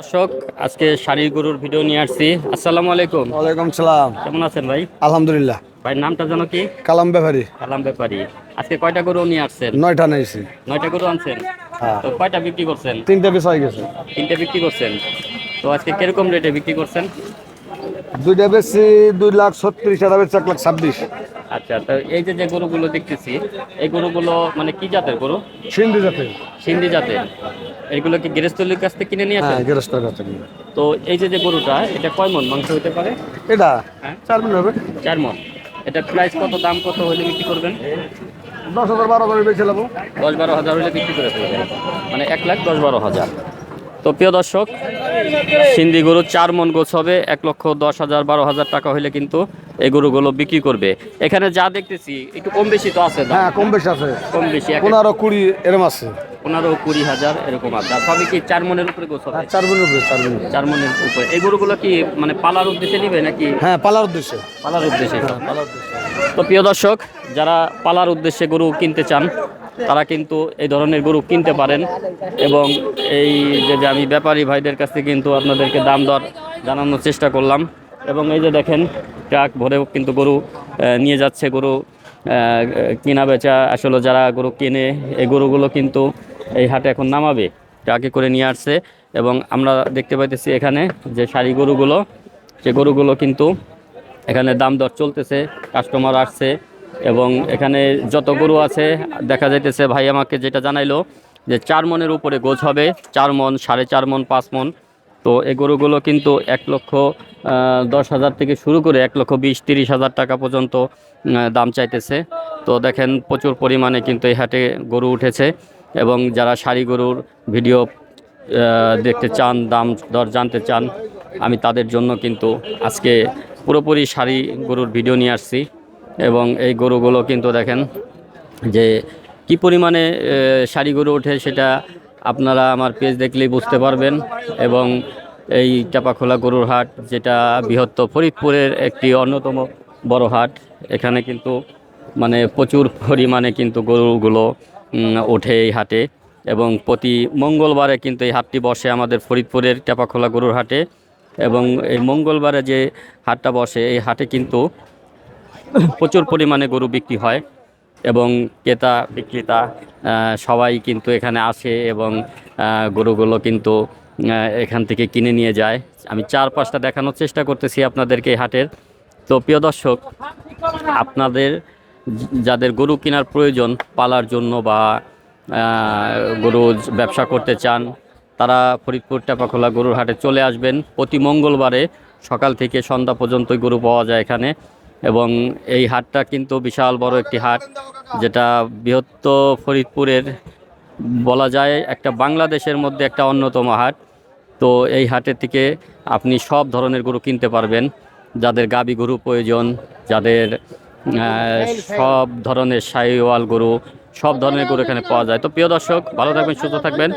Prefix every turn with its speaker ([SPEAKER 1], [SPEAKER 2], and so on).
[SPEAKER 1] দর্শক আজকে শাড়ির গরুর ভিডিও নিয়ে আসছি। আসসালামু আলাইকুম।
[SPEAKER 2] ওয়ালাইকুম সালাম।
[SPEAKER 1] কেমন আছেন ভাই?
[SPEAKER 2] আলহামদুলিল্লাহ।
[SPEAKER 1] ভাই নামটা জানো কি?
[SPEAKER 2] কালাম ব্যাপারী।
[SPEAKER 1] কালাম ব্যাপারী। আজকে কয়টা গরু নিয়ে আসছেন?
[SPEAKER 2] 9টা নিয়েছি।
[SPEAKER 1] 9টা গরু আনছেন।
[SPEAKER 2] হ্যাঁ,
[SPEAKER 1] তো কয়টা বিক্রি করছেন?
[SPEAKER 2] 3টে বেচা হয়ে গেছে।
[SPEAKER 1] 3টে বিক্রি করছেন। তো আজকে কিরকম রেটে বিক্রি করছেন?
[SPEAKER 2] 2টা বেচছি 2,36,000, এটা বেচছি 1,26,000।
[SPEAKER 1] আচ্ছা, তো এই যে যে গরুগুলো দেখতেছি, এই গরুগুলো মানে কি জাতের গরু?
[SPEAKER 2] সিন্ধি জাতের।
[SPEAKER 1] সিন্ধি জাতের। এগুলো কি গৃহস্থলীর কাছ থেকে কিনে নিয়ে
[SPEAKER 2] হ্যাঁ,
[SPEAKER 1] আসেন?
[SPEAKER 2] গেরস্তার কাছে।
[SPEAKER 1] তো এই যে যে গরুটা, এটা কয় মণ মাংস হতে পারে?
[SPEAKER 2] এটা
[SPEAKER 1] হ্যাঁ,
[SPEAKER 2] 4 মিনিট হবে।
[SPEAKER 1] 4 মণ। এটা প্রাইস কত, দাম কত হলে বিক্রি করবেন?
[SPEAKER 2] 10,000 12,000 বেচে নেবো।
[SPEAKER 1] 10-12 হাজার হলে বিক্রি করে ফেলবেন, মানে 1,10,12,000। তো প্রিয় দর্শক, সিন্ধি গরু 4 মণ গোছ হবে, 1,10,000 12,000 টাকা হলে কিন্তু এই গরুগুলো বিক্রি করবে। এখানে যা দেখতেছি একটু কম বেশি তো আছে দাম?
[SPEAKER 2] হ্যাঁ, কম বেশি আছে।
[SPEAKER 1] কম বেশি
[SPEAKER 2] 15-20 এরম আছে।
[SPEAKER 1] 15-20 হাজার এরকম আছে। আর সবই কি 4 মণের উপরে গোছ হবে?
[SPEAKER 2] 4 মিনিট হবে, 4 মিনিট।
[SPEAKER 1] 4 মণের উপরে। এই গরুগুলো কি মানে পালার উদ্দেশ্যে নিবে নাকি?
[SPEAKER 2] হ্যাঁ, পালার উদ্দেশ্যে।
[SPEAKER 1] পালার উদ্দেশ্যে।
[SPEAKER 2] পালার উদ্দেশ্যে।
[SPEAKER 1] তো প্রিয় দর্শক, যারা পালার উদ্দেশ্যে গরু কিনতে চান তারা কিন্তু এই ধরনের গরু কিনতে পারেন। এবং এই যে আমি ব্যাপারী ভাইদের কাছ থেকে কিন্তু আপনাদেরকে দাম দর জানানোর চেষ্টা করলাম। এবং এই যে দেখেন, ট্রাক ভরেও কিন্তু গরু নিয়ে যাচ্ছে। গরু কিনা বেচা আসলে যারা গরু কেনে, এই গরুগুলো কিন্তু এই হাটে এখন নামাবে, ট্রাকে করে নিয়ে আসছে। এবং আমরা দেখতে পাইতেছি এখানে যে সারি গরুগুলো, সে গরুগুলো কিন্তু এখানে দাম দর চলতেছে, কাস্টমার আসছে। এবং এখানে যত গরু আছে দেখা যাইতেছে, ভাই আমাকে যেটা জানাইলো যে 4 মণের উপরে গোছ হবে, 4 মণ, 4.5 মণ, 5 মণ। তো এই গরুগুলো কিন্তু 1,10,000 থেকে শুরু করে 1,20,000-30,000 টাকা পর্যন্ত দাম চাইতেছে। তো দেখেন প্রচুর পরিমাণে কিন্তু এই হাটে গরু উঠেছে। এবং যারা সারি গরুর ভিডিও দেখতে চান, দাম দর জানতে চান, আমি তাদের জন্য কিন্তু আজকে পুরোপুরি সারি গরুর ভিডিও নিয়ে আসছি। এবং এই গরুগুলো কিন্তু দেখেন যে কি পরিমাণে সারি গরু ওঠে, সেটা আপনারা আমার পেজ দেখলেই বুঝতে পারবেন। এবং এই চাপাখোলা গরুর হাট, যেটা বৃহত্তর ফরিদপুরের একটি অন্যতম বড় হাট, এখানে কিন্তু মানে প্রচুর পরিমাণে কিন্তু গরুগুলো ওঠে এই হাটে। এবং প্রতি মঙ্গলবারে কিন্তু এই হাটটি বসে আমাদের ফরিদপুরের চাপাখোলা গরুর হাটে। এবং এই মঙ্গলবারে যে হাটটা বসে, এই হাটে কিন্তু প্রচুর পরিমাণে গরু বিক্রি হয়। এবং ক্রেতা বিক্রেতা সবাই কিন্তু এখানে আসে এবং গরুগুলো কিন্তু এখান থেকে কিনে নিয়ে যায়। আমি 4-5টা দেখানোর চেষ্টা করতেছি আপনাদেরকে এই হাটের। তো প্রিয় দর্শক, আপনাদের যাদের গরু কেনার প্রয়োজন পালার জন্য বা গরু ব্যবসা করতে চান, তারা ফরিদপুর টেপাখোলা গরুর হাটে চলে আসবেন। প্রতি মঙ্গলবারে সকাল থেকে সন্ধ্যা পর্যন্তই গরু পাওয়া যায় এখানে। এবং এই হাটটা কিন্তু বিশাল বড় একটি হাট, যেটা বৃহত্তর ফরিদপুরের বলা যায় একটা বাংলাদেশের মধ্যে একটা অন্যতম হাট। তো এই হাটের থেকে আপনি সব ধরনের গরু কিনতে পারবেন। যাদের গাবি গরু প্রয়োজন, যাদের সব ধরনের শাহিওয়াল গরু, সব ধরনের গরু এখানে পাওয়া যায়। তো প্রিয় দর্শক, ভালো থাকবেন, সুস্থ থাকবেন।